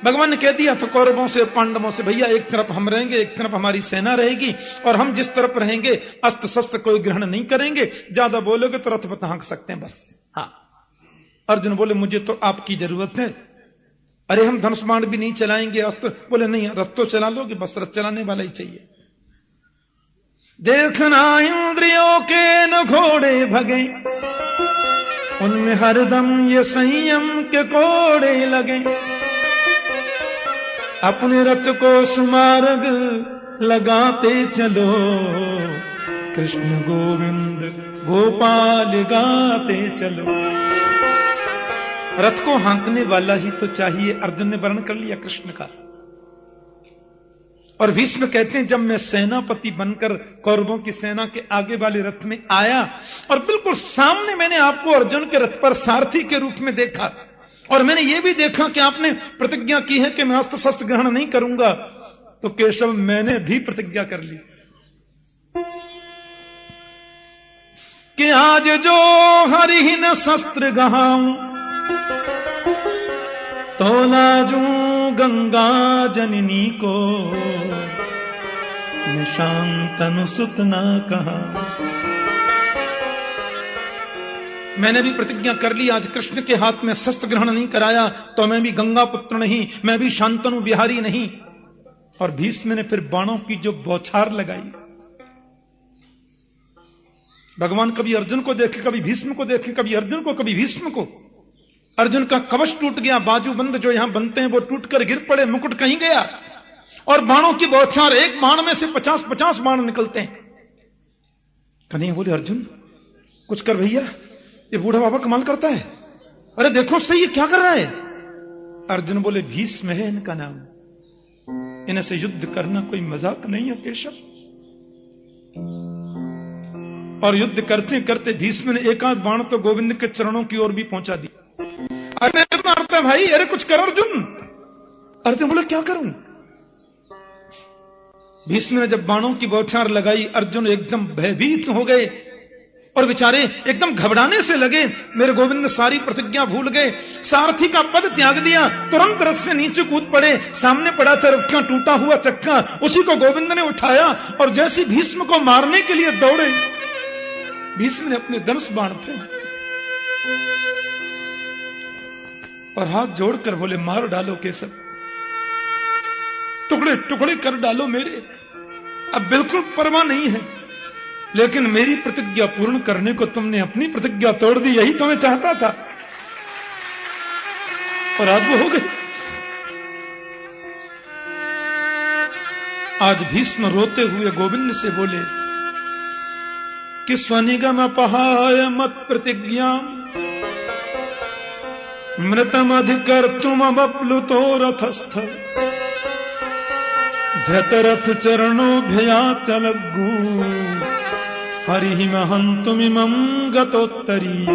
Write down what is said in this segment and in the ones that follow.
भगवान ने कह दिया था कौरवों से पांडवों से, भैया एक तरफ हम रहेंगे, एक तरफ हमारी सेना रहेगी, और हम जिस तरफ रहेंगे अस्त्र शस्त्र कोई ग्रहण नहीं करेंगे, ज्यादा बोलोगे तो रथ पर हाँक सकते हैं बस। हाँ। अर्जुन बोले मुझे तो आपकी जरूरत है। अरे हम धनुष बाण भी नहीं चलाएंगे, अस्त्र। बोले नहीं, रथ तो चला लोगे, बस रथ चलाने वाला ही चाहिए। देखना इंद्रियों के न घोड़े भगे, उनमें हरदम ये संयम के कोड़े लगे। अपने रथ को सुमार्ग लगाते चलो, कृष्ण गोविंद गोपाल गाते चलो। रथ को हाँकने वाला ही तो चाहिए। अर्जुन ने वर्णन कर लिया कृष्ण का। और भीष्म कहते हैं जब मैं सेनापति बनकर कौरवों की सेना के आगे वाले रथ में आया और बिल्कुल सामने मैंने आपको अर्जुन के रथ पर सारथी के रूप में देखा, और मैंने ये भी देखा कि आपने प्रतिज्ञा की है कि मैं अस्त्र शस्त्र ग्रहण नहीं करूंगा, तो केशव मैंने भी प्रतिज्ञा कर ली कि आज जो हरिहीन शस्त्र गहाऊं, तो लाजू गंगा जननी को, मैं शांतनु सुत ना कहा। मैंने भी प्रतिज्ञा कर ली, आज कृष्ण के हाथ में शस्त्र ग्रहण नहीं कराया तो मैं भी गंगा पुत्र नहीं, मैं भी शांतनु बिहारी नहीं। और भीष्म ने फिर बाणों की जो बौछार लगाई, भगवान कभी अर्जुन को देखे, कभी भीष्म को देखे, कभी अर्जुन को, कभी भीष्म को। अर्जुन का कवच टूट गया, बाजूबंद जो यहां बनते हैं वो टूटकर गिर पड़े, मुकुट कहीं गया, और बाणों की बौछार, एक बाण में से 50-50 बाण निकलते हैं। कन्हैया बोले अर्जुन कुछ कर भैया, ये बूढ़ा बाबा कमाल करता है, अरे देखो सही ये क्या कर रहा है। अर्जुन बोले भीष्म है इनका नाम, इनसे युद्ध करना कोई मजाक नहीं है केशव। और युद्ध करते करते भीष्म ने एक आध बाण तो गोविंद के चरणों की ओर भी पहुंचा दिया। अरे मारता भाई, अरे कुछ कर अर्जुन। अर्जुन बोले क्या करूं। भीष्म ने जब बाणों की बौछार लगाई, अर्जुन एकदम भयभीत हो गए और बेचारे एकदम घबराने से लगे। मेरे गोविंद सारी प्रतिज्ञा भूल गए, सारथी का पद त्याग दिया, तुरंत रथ से नीचे कूद पड़े। सामने पड़ा था रथ का टूटा हुआ चक्का, उसी को गोविंद ने उठाया और जैसे भीष्म को मारने के लिए दौड़े, भीष्म ने अपने धनुष बाण फेंके और हाथ जोड़कर बोले मार डालो केशव, टुकड़े टुकड़े कर डालो मेरे, अब बिल्कुल परवाह नहीं है, लेकिन मेरी प्रतिज्ञा पूर्ण करने को तुमने अपनी प्रतिज्ञा तोड़ दी, यही तो मैं चाहता था। और आज वो हो गई। आज भीष्म रोते हुए गोविंद से बोले कि स्वनिगम अपहाय मत प्रतिज्ञा, मृतम अधिकर तुम अप्लुतो रथस्थ, धृतरथ चरणोभ्या चलग्गू, हरि महंतुमिमं गतोत्तरीय।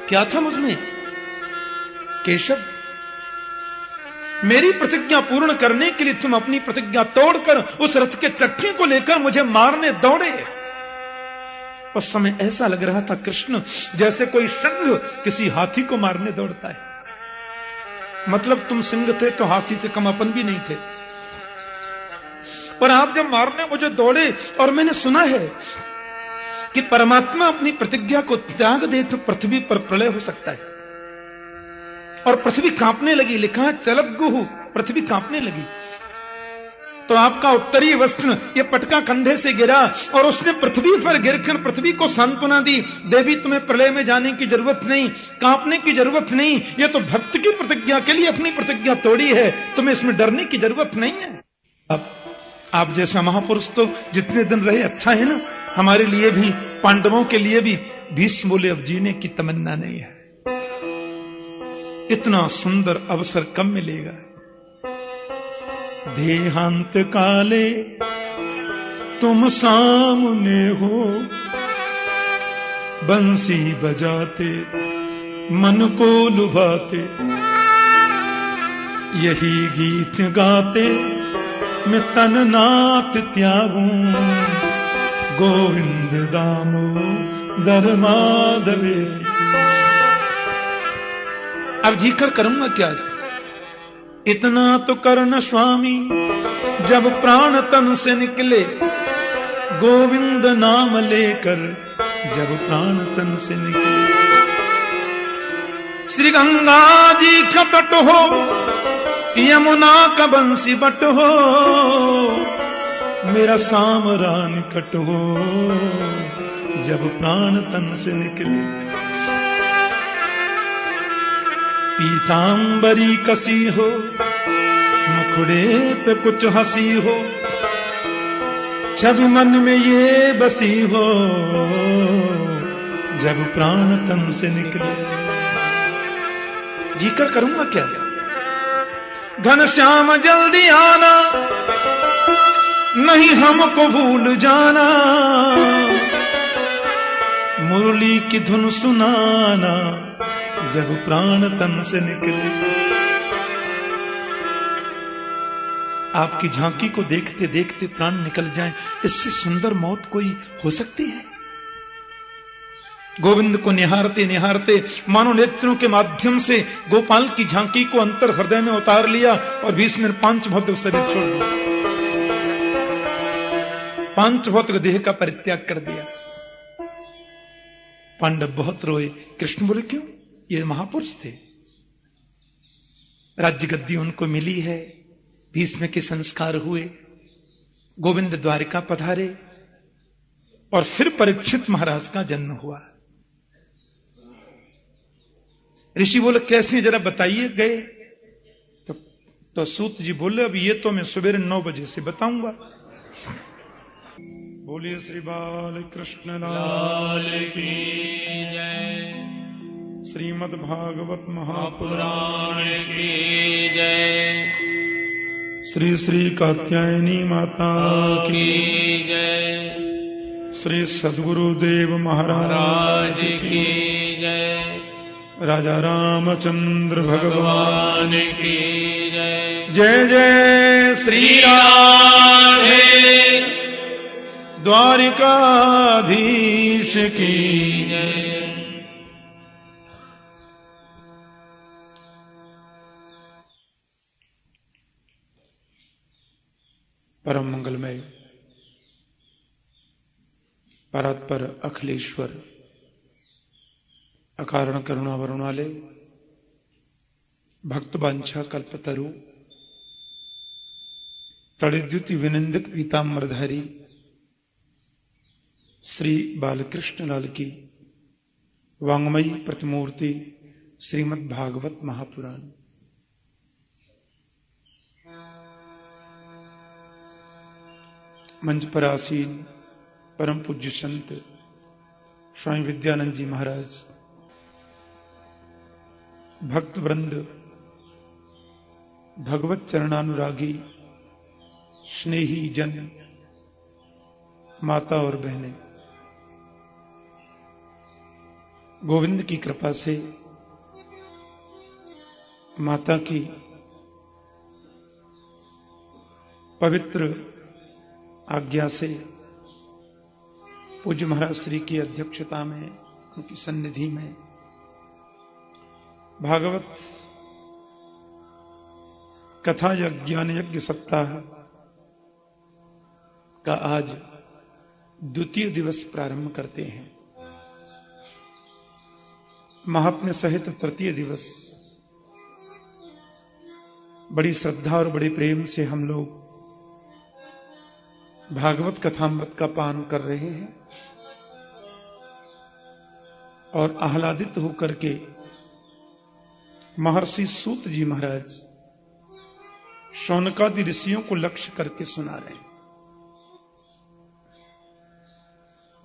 क्या था मुझमें केशव, मेरी प्रतिज्ञा पूर्ण करने के लिए तुम अपनी प्रतिज्ञा तोड़कर उस रथ के चक्के को लेकर मुझे मारने दौड़े। उस समय ऐसा लग रहा था कृष्ण जैसे कोई सिंह किसी हाथी को मारने दौड़ता है। मतलब तुम सिंह थे तो हाथी से कम अपन भी नहीं थे, पर आप जब मारने मुझे दौड़े, और मैंने सुना है कि परमात्मा अपनी प्रतिज्ञा को त्याग दे तो पृथ्वी पर प्रलय हो सकता है, और पृथ्वी कांपने लगी। लिखा है चलग्गुहु, पृथ्वी कांपने लगी। तो आपका उत्तरी वस्त्र ये पटका कंधे से गिरा और उसने पृथ्वी पर गिरकर पृथ्वी को सांत्वना दी, देवी तुम्हें प्रलय में जाने की जरूरत नहीं, कांपने की जरूरत नहीं, ये तो भक्त की प्रतिज्ञा के लिए अपनी प्रतिज्ञा तोड़ी है, तुम्हें इसमें डरने की जरूरत नहीं है। अब आप जैसा महापुरुष तो जितने दिन रहे अच्छा है ना, हमारे लिए भी, पांडवों के लिए भी। भीष्म बोले अब जीने की तमन्ना नहीं है, इतना सुंदर अवसर कब मिलेगा। देहांत काले तुम सामने हो, बंसी बजाते मन को लुभाते, यही गीत गाते मैं तन नाथ त्यागूं, गोविंद दामोदर माधवे। अब जीकर करूंगा क्या? इतना तो करना स्वामी, जब प्राण तन से निकले, गोविंद नाम लेकर जब प्राण तन से निकले। श्री गंगा जी का तट हो, यमुना का बंसी बट हो, मेरा सामरान कट हो, जब प्राण तन से निकले। पीतांबरी कसी हो, मुखड़े पे कुछ हंसी हो, छवि मन में ये बसी हो, जब प्राण तन से निकले। जीकर करूंगा क्या? घनश्याम जल्दी आना, नहीं हमको भूल जाना, मुरली की धुन सुनाना, जब प्राण तन से निकले। आपकी झांकी को देखते देखते प्राण निकल जाएं, इससे सुंदर मौत कोई हो सकती है? गोविंद को निहारते निहारते मानो नेत्रों के माध्यम से गोपाल की झांकी को अंतर हृदय में उतार लिया और 20 मिनट पांच भौतिक शरीर छोड़ दिया, पांच भौतिक देह का परित्याग कर दिया। पांडव बहुत रोए। कृष्ण बोले क्यों? ये महापुरुष थे, राज्य गद्दी उनको मिली है, भीष्म के संस्कार हुए, गोविंद द्वारिका पधारे और फिर परीक्षित महाराज का जन्म हुआ। ऋषि बोले कैसे जरा बताइए? गए तो सूत जी बोले अब ये तो मैं सवेरे 9 बजे से बताऊंगा। बोलिए श्री बाल कृष्ण लाल की जय, श्रीमद् भागवत महापुराण की जय, श्री श्री कात्यायनी माता की जय, श्री सद्गुरुदेव महाराज की जय, राजा रामचंद्र भगवान की जय। जय जय श्री राधे द्वारिकाधीश की जय। परम मंगलमय परात्पर अखिलेश्वर अकारण करुणा वरुण वाले भक्त वांछा कल्पतरु तड़िद्युति विनिंदक पीताम्बरधारी श्री बालकृष्ण लाल की वांगमयी प्रतिमूर्ति श्रीमद् भागवत महापुराण। मंच पर आसीन परम पूज्य संत स्वामी विद्यानंद जी महाराज, भक्त वृंद, भगवत चरणानुरागी स्नेही जन, माता और बहनें, गोविंद की कृपा से, माता की पवित्र आज्ञा से, पूज्य महाराज श्री की अध्यक्षता में, उनकी सन्निधि में भागवत कथा ज्ञान यज्ञ सप्ताह का आज द्वितीय दिवस प्रारंभ करते हैं। महात्म्य सहित तृतीय दिवस बड़ी श्रद्धा और बड़े प्रेम से हम लोग भागवत कथामृत का पान कर रहे हैं और आह्लादित होकर के महर्षि सूत जी महाराज शौनकादि ऋषियों को लक्ष्य करके सुना रहे हैं।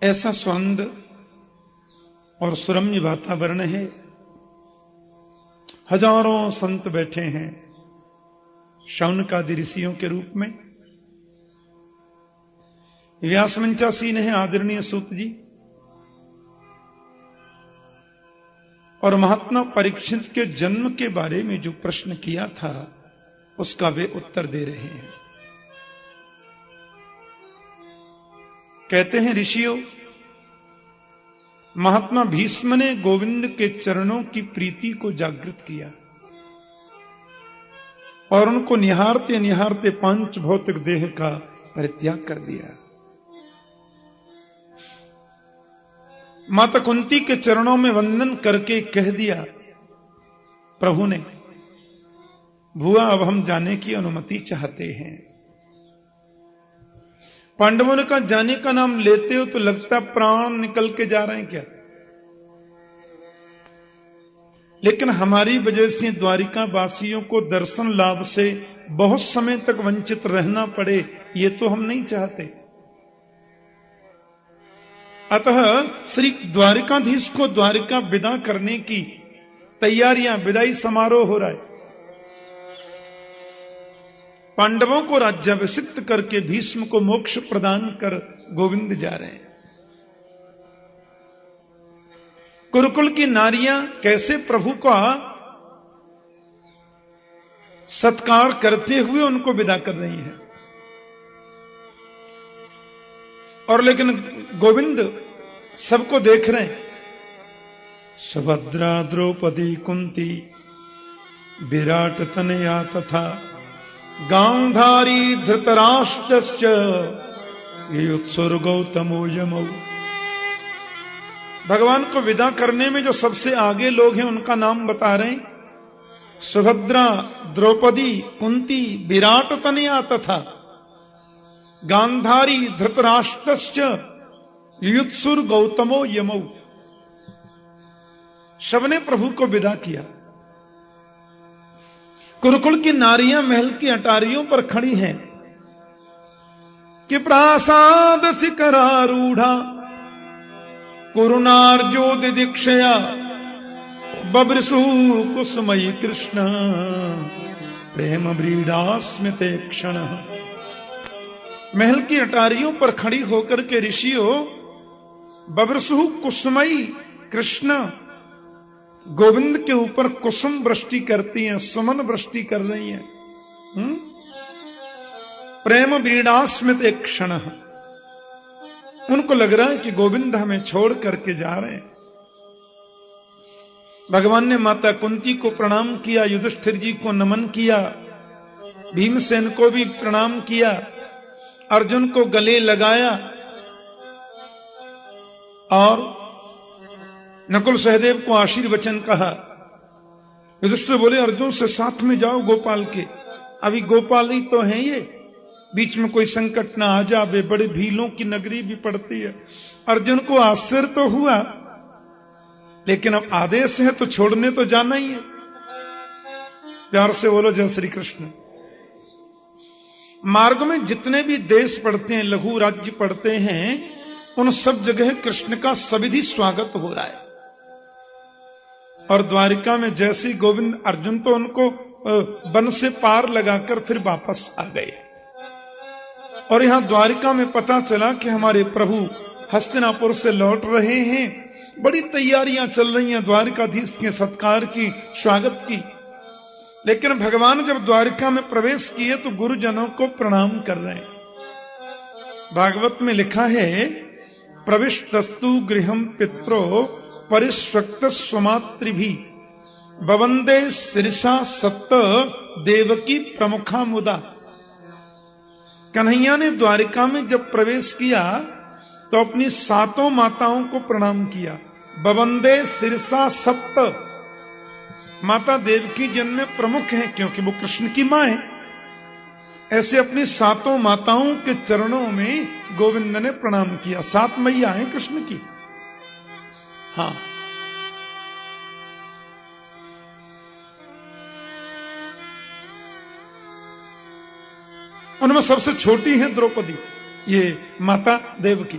ऐसा स्वंद और सुरम्य वातावरण है, हजारों संत बैठे हैं शौनकादि ऋषियों के रूप में। व्यासमंचासीन है आदरणीय सूत जी और महात्मा परीक्षित के जन्म के बारे में जो प्रश्न किया था उसका वे उत्तर दे रहे हैं। कहते हैं ऋषियों, महात्मा भीष्म ने गोविंद के चरणों की प्रीति को जागृत किया और उनको निहारते निहारते पांच भौतिक देह का परित्याग कर दिया। माता कुंती के चरणों में वंदन करके कह दिया प्रभु ने, बुआ अब हम जाने की अनुमति चाहते हैं। पांडवों ने कहा जाने का नाम लेते हो तो लगता प्राण निकल के जा रहे हैं क्या, लेकिन हमारी वजह से द्वारिका वासियों को दर्शन लाभ से बहुत समय तक वंचित रहना पड़े, ये तो हम नहीं चाहते। अतः श्री द्वारिकाधीश को द्वारिका विदा करने की तैयारियां, विदाई समारोह हो रहा है। पांडवों को राज्याभिषिक्त करके भीष्म को मोक्ष प्रदान कर गोविंद जा रहे हैं। कुरुकुल की नारियां कैसे प्रभु का सत्कार करते हुए उनको विदा कर रही हैं, और लेकिन गोविंद सबको देख रहे हैं। सुभद्रा द्रौपदी कुंती विराट तनया तथा गांधारी धृतराष्ट्रश्च युत्सुर्गौतमो यमौ। भगवान को विदा करने में जो सबसे आगे लोग हैं उनका नाम बता रहे हैं। सुभद्रा, द्रौपदी, कुंती, विराट तनया तथा गांधारी धृतराष्ट्रश्च युत्सुर गौतमो यमौ। सबने प्रभु को विदा किया। कुरुकुल की नारियां महल की अटारियों पर खड़ी हैं कि प्रासाद शिखरारूढ़ा कुरुनार्जो दिदीक्षया बब्रसु कुसुमयी कृष्ण प्रेम व्रीडास्मिते क्षण। महल की अटारियों पर खड़ी होकर के ऋषियों बब्रसु कुसुमयी कृष्ण गोविंद के ऊपर कुसुम वृष्टि करती हैं, सुमन वृष्टि कर रही हैं। प्रेम व्रीडास्मित एक क्षण। उनको लग रहा है कि गोविंद हमें छोड़ करके जा रहे हैं। भगवान ने माता कुंती को प्रणाम किया, युधिष्ठिर जी को नमन किया, भीमसेन को भी प्रणाम किया, अर्जुन को गले लगाया और नकुल सहदेव को आशीर्वचन कहा। युधिष्ठिर बोले अर्जुन से साथ में जाओ गोपाल के, अभी गोपाल ही तो हैं ये, बीच में कोई संकट ना आ जाए, बड़े भीलों की नगरी भी पड़ती है। अर्जुन को आश्चर्य तो हुआ, लेकिन अब आदेश है तो छोड़ने तो जाना ही है। प्यार से बोलो जय श्री कृष्ण। मार्ग में जितने भी देश पड़ते हैं, लघु राज्य पड़ते हैं, उन सब जगह कृष्ण का सविधि स्वागत हो रहा है। और द्वारिका में जैसे गोविंद, अर्जुन तो उनको वन से पार लगाकर फिर वापस आ गए, और यहां द्वारिका में पता चला कि हमारे प्रभु हस्तिनापुर से लौट रहे हैं। बड़ी तैयारियां चल रही हैं द्वारिकाधीश के सत्कार की, स्वागत की। लेकिन भगवान जब द्वारिका में प्रवेश किए तो गुरुजनों को प्रणाम कर रहे हैं। भागवत में लिखा है प्रविष्टस्तु गृहम पित्रो परिष्वक्त स्वमातृभि बवंदे शिरसा सप्त देवकी प्रमुखा मुदा। कन्हैया ने द्वारिका में जब प्रवेश किया तो अपनी सातों माताओं को प्रणाम किया। बवंदे शिरसा सप्त, माता देवकी जन में प्रमुख हैं क्योंकि वो कृष्ण की मां है। ऐसे अपनी सातों माताओं के चरणों में गोविंद ने प्रणाम किया। सात मैया हैं कृष्ण की। हाँ, उनमें सबसे छोटी है द्रौपदी, ये माता देवकी।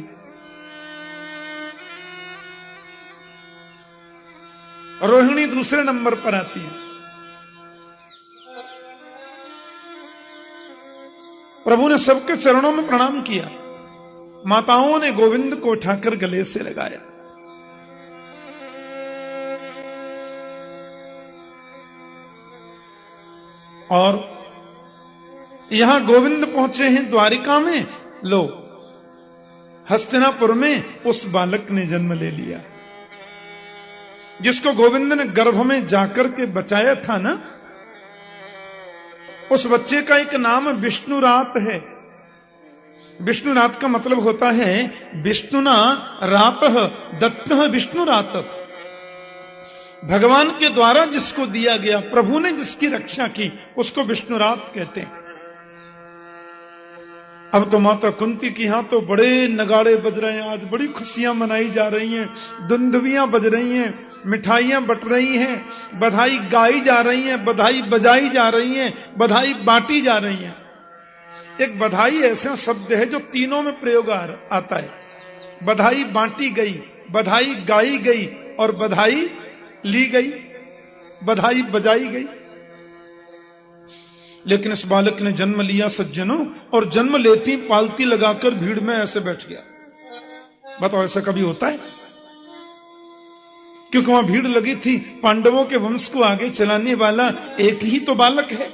रोहिणी दूसरे नंबर पर आती है। प्रभु ने सबके चरणों में प्रणाम किया। माताओं ने गोविंद को उठाकर गले से लगाया। और यहां गोविंद पहुंचे हैं द्वारिका में। लो, हस्तिनापुर में उस बालक ने जन्म ले लिया। जिसको गोविंद ने गर्भ में जाकर के बचाया था ना, उस बच्चे का एक नाम विष्णुरात है। विष्णुरात का मतलब होता है विष्णुना रातः दत्तः विष्णुरात। भगवान के द्वारा जिसको दिया गया, प्रभु ने जिसकी रक्षा की, उसको विष्णुरात कहते हैं। अब तो माता कुंती की यहां तो बड़े नगाड़े बज रहे हैं, आज बड़ी खुशियां मनाई जा रही हैं, दुंदुभियां बज रही हैं, मिठाइयां बट रही हैं, बधाई गाई जा रही हैं, बधाई बजाई जा रही हैं, बधाई बांटी जा रही हैं। एक बधाई ऐसा शब्द है जो तीनों में प्रयोग आता है। बधाई बांटी गई, बधाई गाई गई और बधाई ली गई, बधाई बजाई गई। लेकिन इस बालक ने जन्म लिया सज्जनों, और जन्म लेती पालती लगाकर भीड़ में ऐसे बैठ गया। बताओ ऐसा कभी होता है? क्योंकि वहां भीड़ लगी थी, पांडवों के वंश को आगे चलाने वाला एक ही तो बालक है।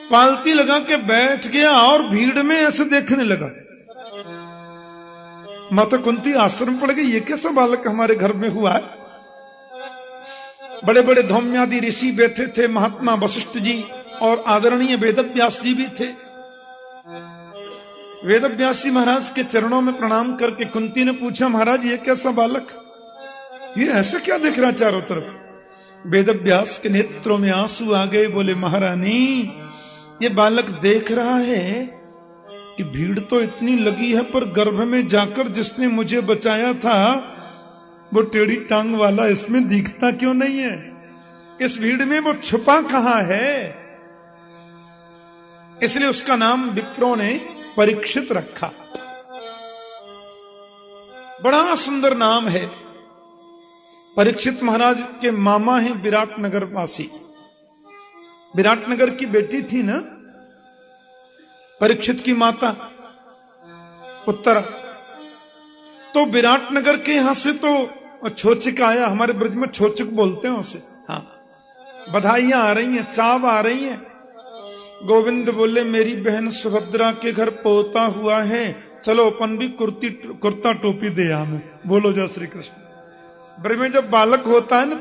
पालती लगा के बैठ गया और भीड़ में ऐसे देखने लगा। माता कुंती आश्चर्य पड़ गई, ये कैसा बालक हमारे घर में हुआ है? बड़े बड़े धौम्यादि ऋषि बैठे थे, महात्मा वशिष्ठ जी और आदरणीय वेदव्यास जी भी थे। वेदव्यास जी महाराज के चरणों में प्रणाम करके कुंती ने पूछा, महाराज ये कैसा बालक, ये ऐसा क्या देख रहा चारों तरफ? वेदव्यास के नेत्रों में आंसू आ गए, बोले महारानी ये बालक देख रहा है कि भीड़ तो इतनी लगी है, पर गर्भ में जाकर जिसने मुझे बचाया था वो टेढ़ी टांग वाला इसमें दिखता क्यों नहीं है? इस भीड़ में वो छुपा कहां है? इसलिए उसका नाम विप्रों ने परीक्षित रखा। बड़ा सुंदर नाम है। परीक्षित महाराज के मामा हैं विराटनगर वासी। विराटनगर की बेटी थी ना परीक्षित की माता उत्तरा, तो विराटनगर के यहां से तो छोचिक आया। हमारे ब्रज में छोचिक बोलते हैं उसे। हाँ, बधाइयां आ रही हैं, चाव आ रही हैं। गोविंद बोले मेरी बहन सुभद्रा के घर पोता हुआ है, चलो अपन भी कुर्ता टोपी दे हमें। बोलो जय श्री कृष्ण। ब्रज में जब बालक होता है ना